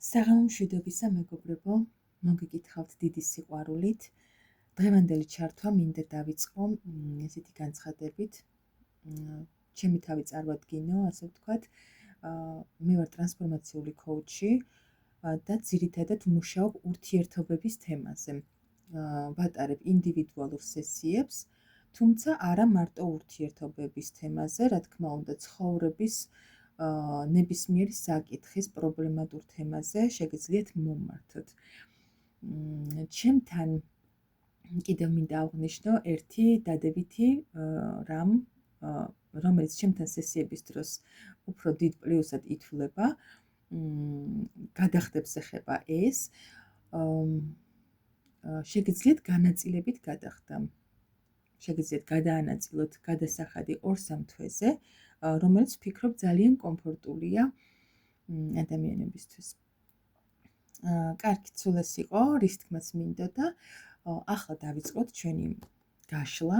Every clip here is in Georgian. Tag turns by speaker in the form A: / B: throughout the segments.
A: საღამომშვიდობისა მეგობრებო, მოგეკითხავთ დიდი სიყვარულით. დღევანდელი ჩართვა მინდა დავიწყო ესეთი განცხადებით. ჩემი თავი წარმოვადგინო, ასე ვთქვათ. მე ვარ ტრანსფორმაციული კოუჩი და ძირითადად ვმუშაობ ურთიერთობების თემაზე. ვატარებ ინდივიდუალურ სესიებს, თუმცა არა მარტო ურთიერთობების თემაზე, რა თქმა უნდა, ცხოვრების ნებისმიერი საკითხის პრობლემატურ თემაზე შეგიძლიათ მომმართოთ. ჩემთან კიდევ მინდა აღვნიშნო ერთი დადებითი რამ, რომელიც ჩემთან სესიების დროს უფრო დიდ პლუსად ითვლება. გადახდებს ეხება ეს. შეგიძლიათ განაწილებით გადახდა. შეგიძლიათ გადაანაწილოთ გადასახადი 2-3 თვეზე, რომელიც ვფიქრობ ძალიან კომფორტულია ადამიანებისთვის. კარგი, სულ ეს იყო, რის თქმაც მინდოდა. ახლა დავიწყოთ ჩვენი გაშლა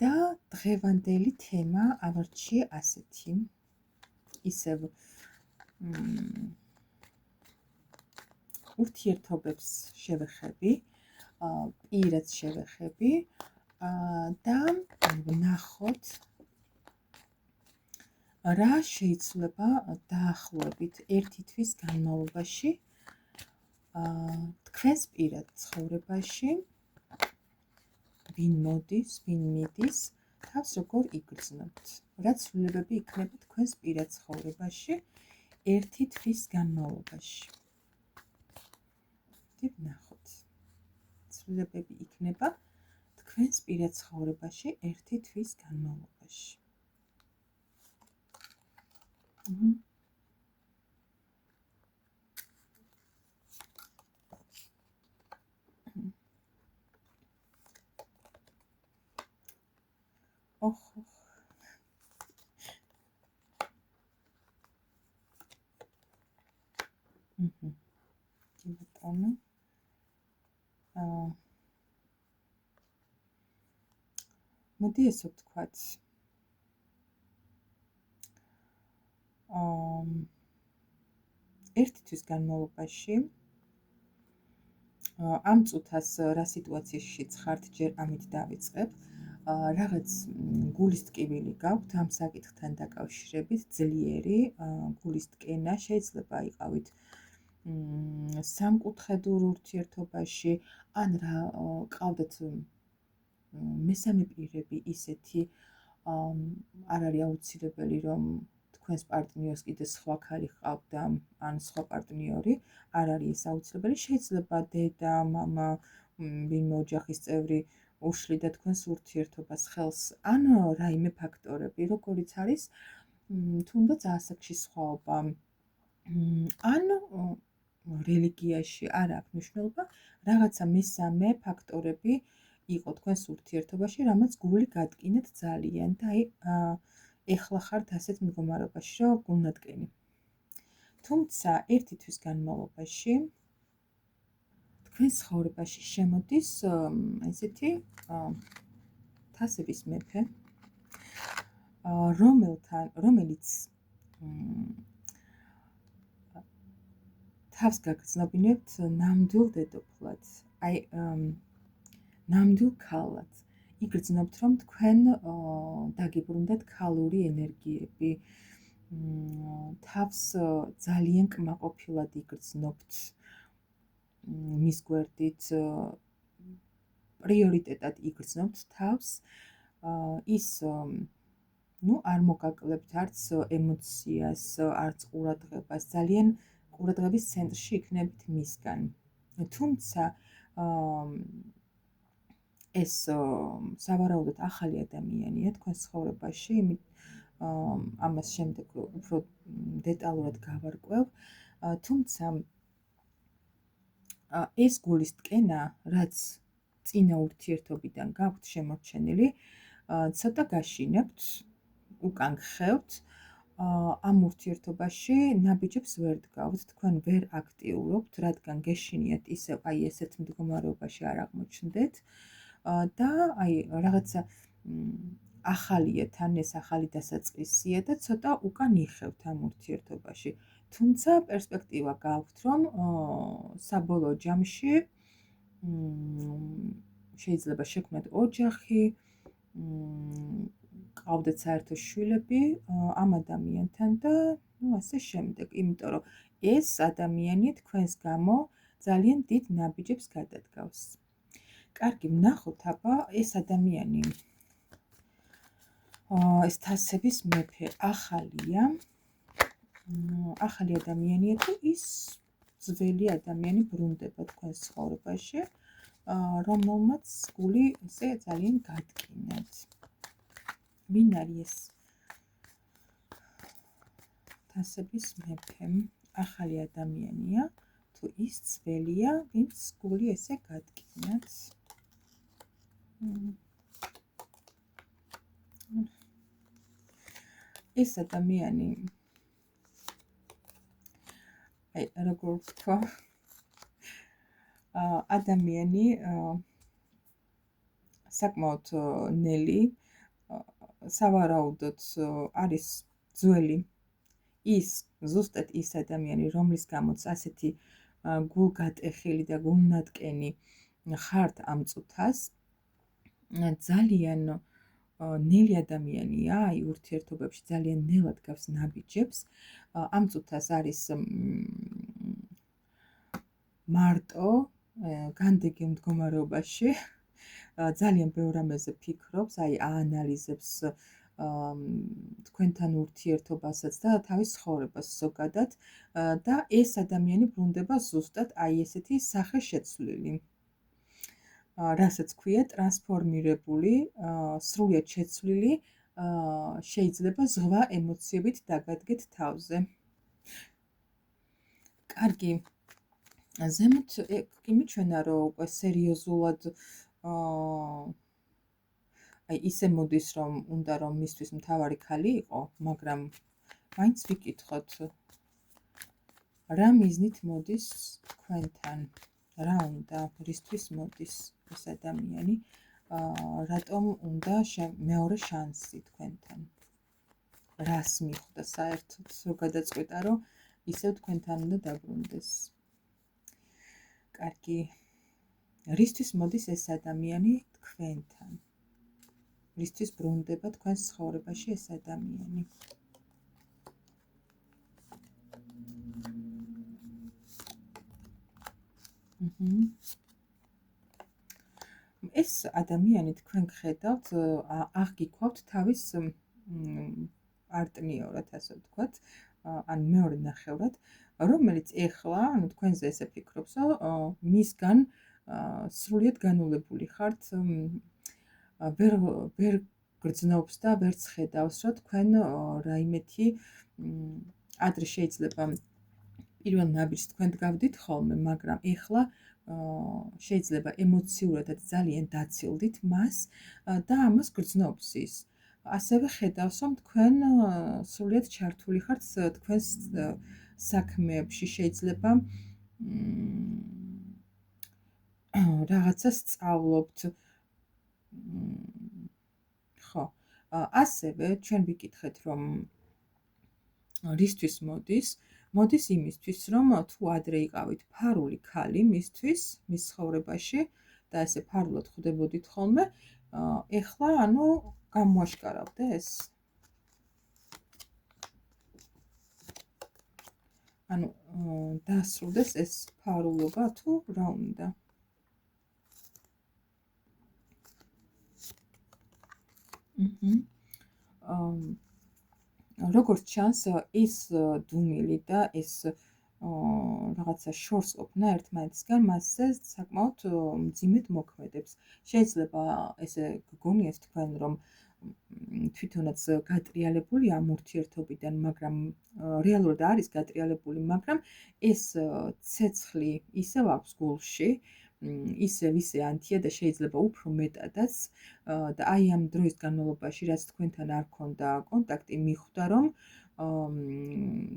A: და დღევანდელი თემა ავარჩიე ასეთი. ისევ ურთიერთობებს შევეხები, პირადს შევეხები და ვნახოთ რა შეიძლება დაახლოებით 1 თვის განმავლობაში თქვენს პირად ცხოვრებაში ვინ მოდის, ვინ მიდის, თავს როგორ იგრძნობთ. რა ცვლილებები იქნება თქვენს პირად ცხოვრებაში 1 თვის განმავლობაში. ვნახოთ. ცვლილებები იქნება თქვენს პირად ცხოვრებაში 1 თვის განმავლობაში. მოდი ესე ვთქვათ. 1 თვის განმავლობაში ამ წუთას რა სიტუაციაშიც ხართ, ჯერ ამით დავიწყებ. რაღაც გულის ტკივილი გაქვთ ამ საკითხთან დაკავშირებით, ძლიერი გულის ტკენა, შეიძლება იყავით სამკუთხედურ ურთიერთობაში, ან რა ყავდათ მესამე პირები ისეთი, არ არის აუცილებელი, რომ თქვენს პარტნიორს კიდე სხვა ქალი ჰყავდა, ან სხვა პარტნიორი, არ არის ეს აუცილებელი, შეიძლება დედა, მამა, ვინმე ოჯახის წევრი უშლიდა თქვენს ურთიერთობას ხელს, ან რაიმე ფაქტორები, როგორიც არის, თუნდაც ასაკში სხვაობა, ან რელიგიაში არ აქვს მნიშვნელობა, რაღაცა მესამე ფაქტორები იყო თქვენს ურთიერთობაში, რამაც გული გატკინეთ ძალიან და ეხლა ხართ ასეთ მდგომარეობაში, რომ გულნატკენი. თუმცა 1 თვის განმავლობაში თქვენს ცხოვრებაში შემოდის ესეთი თასების მეფე, რომელიც თავს გაგრძნობინებთ ნამდვილ დედოფლად, ნამდვილ ქალად. იგრძნობთ, რომ თქვენ დაგიბრუნდათ ქალური ენერგიები, თავს ძალიან კმაყოფილად იგრძნობთ მის გვერდით, პრიორიტეტად იგრძნობთ თავს, ის არ მოგაკლებთ არც ემოციას, არც ყურადღებას, ძალიან ყურადღების ცენტრში იქნებით მისგან. თუმცა ეს სავარაუდოდ ახალი ადამიანია თქვენს ცხოვრებაში, ამას შემდეგ უფრო დეტალურად გავარკვევ, თუმცა ეს გულის ტკენა, რაც წინა ურთიერთობიდან გაქვთ შემორჩენილი, ცოტა გაშინებთ, უკან გხევთ, ამ ურთიერთობაში ნაბიჯებს ვერ დგავთ, თქვენ ვერ აქტიურობთ, რადგან გეშინიათ ისევ ესეთ მდგომარეობაში არ აღმოჩნდეთ და რაღაცა ახალია, თან ეს ახალი დასაწყისია და ცოტა უკან იხევთ ამ ურთიერთობაში. თუმცა პერსპექტივა გაქვთ, რომ საბოლოო ჯამში შეიძლება შექმნათ ოჯახი, ყავდეთ საერთო შვილები ამ ადამიანთან და ასე შემდეგ, იმიტომ რომ ეს ადამიანი თქვენს გამო ძალიან დიდ ნაბიჯებს გადადგავს. კარგი, ვნახოთ აბა ეს ადამიანი ეს თასების მეფე ახალია ადამიანია თუ ის ძველი ადამიანი ბრუნდება თქვენს ცხოვრებაში, რომელმაც გული ესე ძალიან გატკინათ. ვინ არის ეს თასების მეფე? ახალი ადამიანია თუ ის ძველია, ვინც გული ესე გატკინათ? ეს ადამიანი როგორ ვთქვა, ადამიანი საკმაოდ ნელი, სავარაუდოდ არის ძველი, ის ზუსტად ის ადამიანი, რომლის გამოც ასეთი გულგატეხილი და გულნატკენი ხართ ამ წუთას, ძალიან ნელი ადამიანია, აი ურთიერთობებში ძალიან ნელად გავს ნაბიჯებს, ამ წუთას არის მარტო, განდეგილ მდგომარეობაში, ძალიან ბევრ რამეზე ფიქრობს, აი აანალიზებს თქვენთან ურთიერთობასაც და თავის ცხოვრებას ზოგადად და ეს ადამიანი ბრუნდება ზუსტად აი ესეთი სახეშეცვლილი, რასაც ქვია ტრანსფორმირებული, სრულიად შეცვლილი, შეიძლება ზღვა ემოციებით დაგადგეთ თავზე. კარგი, ზემოთ იმიჩვენა, რომ უკვე სერიოზულად აი ისე მოდის, რომ უნდა რომ მისთვის მთავარი ქალი იყო, მაგრამ მაინც ვიკითხოთ, რა მიზნით მოდის თქვენთან, რა უნდა, რისთვის მოდის ეს ადამიანი, რატომ უნდა მეორე შანსი თქვენთან, რას მიხვდა საერთოდ, რო გადაწყვიტა, რომ ისევ თქვენთან უნდა დაბრუნდეს. კარგი, რისთვის მოდის ეს ადამიანი თქვენთან? რისთვის ბრუნდება თქვენს ცხოვრებაში ეს ადამიანი? ეს ადამიანი თქვენ გხედავთ, აღგიქვავთ თავის პარტნიორად, ასე ვთქვათ, ან მეორე ნახევრად, რომელიც ეხლა, თქვენზე ესე ფიქრობს, რომ მისგან სრულიად განულებული ხართ, ვერ გრძნობს და ვერც ხედავს, რომ თქვენ რაიმეთი ადრე შეიძლება პირველ ნაბიჯს თქვენ დგავდით ხოლმე, მაგრამ ეხლა შეიძლება ემოციურადაც ძალიან დაცილდით მას და ამას გრძნობს ის. ასევე ხედავს, რომ თქვენ სრულიად ჩართული ხართ თქვენს საქმეებში, შეიძლება რაღაცა სწავლობთ. ხო, ასევე ჩვენ ვიკითხეთ, რომ რისთვის მოდის იმისთვის, რომ თუ ადრე იყავით ფარული ქალი მისთვის, მის ცხოვრებაში და ესე ფარულად ხვდებოდით ხოლმე, ეხლა ანუ გამოაშკარავდეს. ანუ დასრულდეს ეს ფარულობა თუ რა უნდა. როგორც ჩანს, ის დუმილი და ეს რაღაცა შორს ყოფნა ერთმანეთისგან მასზე საკმაოდ მძიმედ მოქმედებს. შეიძლება ესე გგონიათ თქვენ, რომ თვითონაც გატრიალებული ამ ურთიერთობიდან, მაგრამ რეალურად არის გატრიალებული, მაგრამ ეს ცეცხლი ისევ აქვს გულში, ისე ანთია და შეიძლება უფრო მეტადაც და აი ამ დროის განმავლობაში, რაც თქვენთან არ ქონდა კონტაქტი, მიხვდა, რომ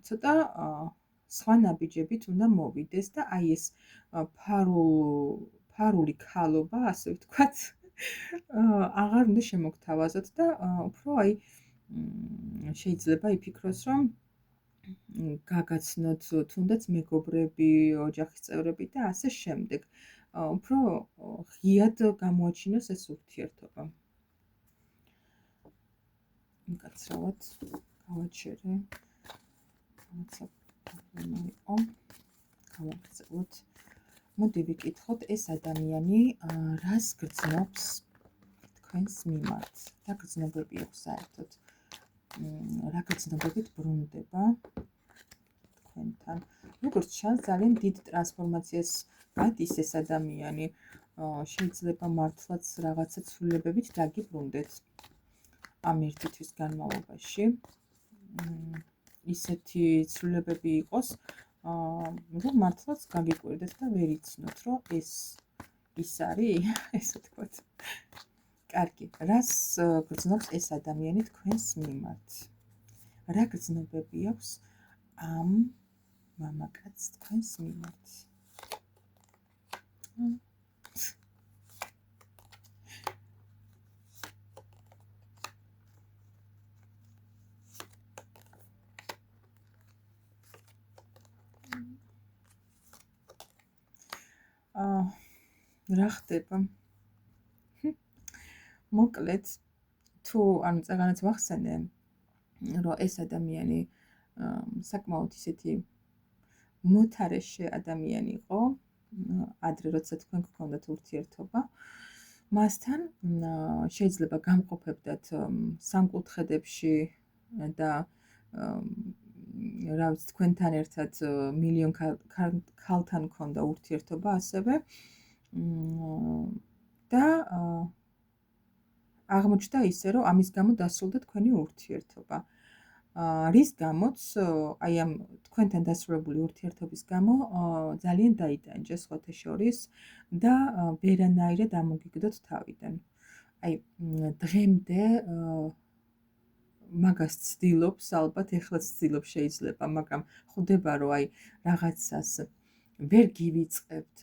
A: ცოტა სხვა ნაბიჯებით უნდა მოვიდეს და აი ეს ფარული ქალობა, ასე ვთქვათ, აღარ უნდა შემოგთავაზოთ და უფრო აი შეიძლება იფიქროს, რომ გაგაცნოთ თუნდაც მეგობრები, ოჯახის წევრები და ასე შემდეგ. უფრო ღიად გამოაჩინოს ეს ურთიერთობა. მკაცრავად გავაჩერე. რაღაცა პრობლემა იყო. გავაგრძელოთ. მოდი ვიკითხოთ ეს ადამიანი რას გრძნობს თქვენს მიმართ და გრძნობები აქვს საერთოდ. რა გრძნობებით ბრუნდება თქვენთან. როგორც ჩანს, ძალიან დიდ ტრანსფორმაციას გადის ეს ადამიანი. შეიძლება მართლაც რაღაცა ცვლილებებით დაგიბრუნდეთ ამ ერთი თვის განმავლობაში. ისეთი ცვლილებები იყოს, რომ მართლაც გაგიკვირდეთ და ვერ იცნოთ, რომ ეს ის არის, ესე ვთქვათ. კარგი, რას გრძნობს ეს ადამიანი თქვენს მიმართ? რა გრძნობები აქვს ამ მამაკაცს თქვენს მიმართ? რა ხდება? მოკლედ, თუ ანუ წაგანაც ვახსენე, რომ ეს ადამიანი საკმაოდ ისეთი მოთარეშე ადამიანი იყო, ადრე როცა თქვენ გქონდათ ურთიერთობა, მასთან შეიძლება გამყოფებდათ სამკუთხედებში და რა ვიცი, თქვენთან ერთად მილიონ ქალთან ქონდა ურთიერთობა ასევე და აღმოჩნდა ისე, რომ ამის გამო დასრულდა თქვენი ურთიერთობა. რის გამოც აი ამ თქვენთან დასრულებული ურთიერთობის გამო ძალიან დაიტანჯა სხვათა შორის და ვერანაირად ამოგიგდოთ თავიდან. აი დღემდე მაგას ცდილობს, ალბათ ეხლაც ცდილობს შეიძლება, მაგრამ ხვდება, რომ აი რაღაცას ვერ გივიწყებთ,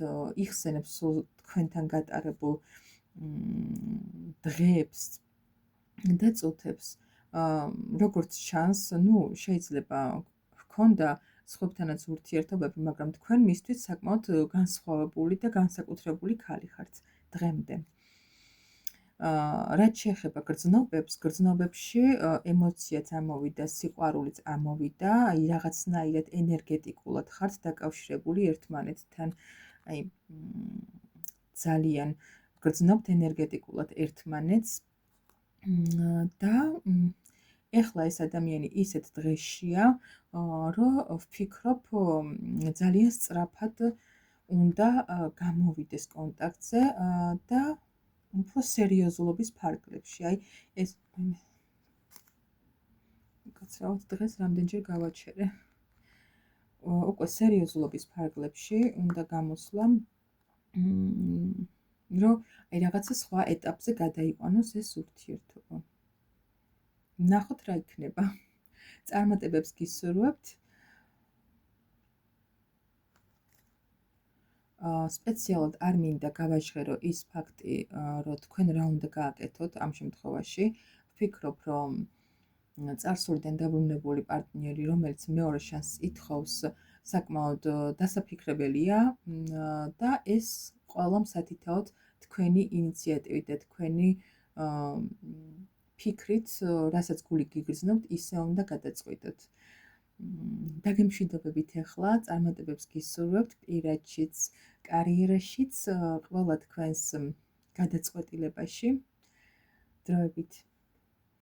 A: იხსენებს სულ თქვენთან გატარებულ დღეებს და წუთებს. როგორც ჩანს, შეიძლება ჰქონდა სხვებთანაც ურთიერთობები, მაგრამ თქვენ მისთვის საკმაოდ განსხვავებული და განსაკუთრებული ქალი ხართ დღემდე. რაც შეეხება გრძნობებში ემოციაც ამოვიდა, სიყვარულიც ამოვიდა, აი რაღაცნაირად ენერგეტიკულად ხართ დაკავშირებული ერთმანეთთან. აი ძალიან გრძნობთ ენერგეტიკულად ერთმანეთს და ეხლა ეს ადამიანი ისეთ დღეშია, რომ ვფიქრობ, ძალიან სწრაფად უნდა გამოვიდეს კონტაქტზე და უფრო სერიოზულობის ფარგლებში. აი ეს კაცრავად დღეს რამდენჯერ გავაჩერე. უკვე სერიოზულობის ფარგლებში უნდა გამოსვლა, რომ აი რაღაცა სხვა ეტაპზე გადაიყვანოს ეს ურთიერთობა. ნახოთ რა იქნება. წარმატებებს გისურვებთ. სპეციალურად არ მინდა გავაჟღერო ის ფაქტი, რომ თქვენ რა უნდა გააკეთოთ ამ შემთხვევაში. ვფიქრობ, რომ წარსულიდან დაბრუნებული პარტნიორი, რომელიც მეორე შანსს ითხოვს, საკმაოდ დასაფიქრებელია და ეს ყველა მსათითაოდ თქვენი ინიციატივით და თქვენი ფიქრით, რასაც გული გიგრძნობთ, ისე უნდა გადაწყვიტოთ. დაგემშვიდობებით ახლა, წარმატებებს გისურვებთ პირადშიც, კარიერაშიც, ყველა თქვენს გადაწყვეტილებაში. დროებით.